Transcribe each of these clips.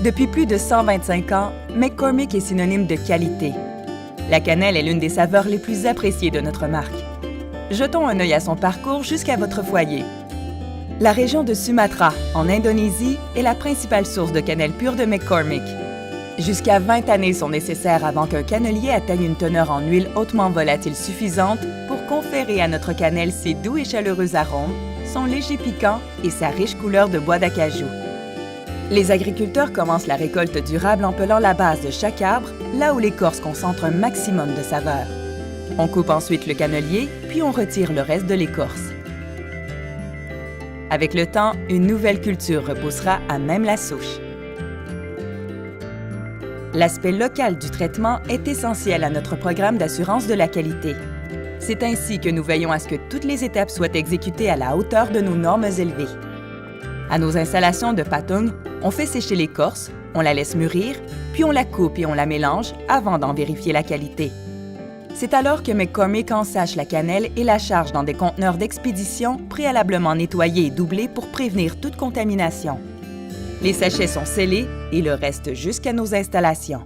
Depuis plus de 125 ans, McCormick est synonyme de qualité. La cannelle est l'une des saveurs les plus appréciées de notre marque. Jetons un œil à son parcours jusqu'à votre foyer. La région de Sumatra, en Indonésie, est la principale source de cannelle pure de McCormick. Jusqu'à 20 années sont nécessaires avant qu'un cannelier atteigne une teneur en huile hautement volatile suffisante pour conférer à notre cannelle ses doux et chaleureux arômes, son léger piquant et sa riche couleur de bois d'acajou. Les agriculteurs commencent la récolte durable en pelant la base de chaque arbre, là où l'écorce concentre un maximum de saveur. On coupe ensuite le cannelier, puis on retire le reste de l'écorce. Avec le temps, une nouvelle culture repoussera à même la souche. L'aspect local du traitement est essentiel à notre programme d'assurance de la qualité. C'est ainsi que nous veillons à ce que toutes les étapes soient exécutées à la hauteur de nos normes élevées. À nos installations de Patong, on fait sécher l'écorce, on la laisse mûrir, puis on la coupe et on la mélange avant d'en vérifier la qualité. C'est alors que McCormick ensâche la cannelle et la charge dans des conteneurs d'expédition préalablement nettoyés et doublés pour prévenir toute contamination. Les sachets sont scellés et le restent jusqu'à nos installations.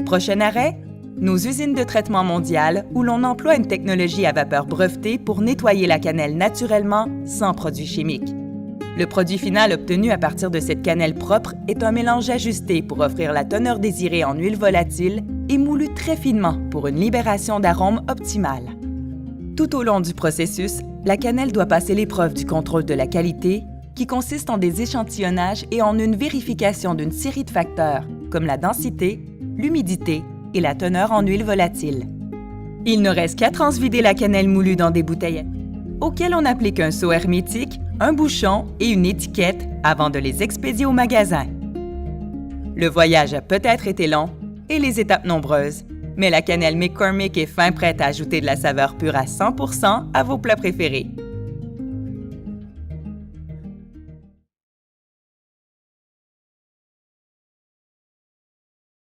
Prochain arrêt, nos usines de traitement mondiales où l'on emploie une technologie à vapeur brevetée pour nettoyer la cannelle naturellement sans produits chimiques. Le produit final obtenu à partir de cette cannelle propre est un mélange ajusté pour offrir la teneur désirée en huile volatile et moulu très finement pour une libération d'arômes optimale. Tout au long du processus, la cannelle doit passer l'épreuve du contrôle de la qualité qui consiste en des échantillonnages et en une vérification d'une série de facteurs comme la densité, l'humidité et la teneur en huile volatile. Il ne reste qu'à transvider la cannelle moulue dans des bouteilles auxquelles on applique un seau hermétique, un bouchon et une étiquette avant de les expédier au magasin. Le voyage a peut-être été long et les étapes nombreuses, mais la cannelle McCormick est fin prête à ajouter de la saveur pure à 100% à vos plats préférés.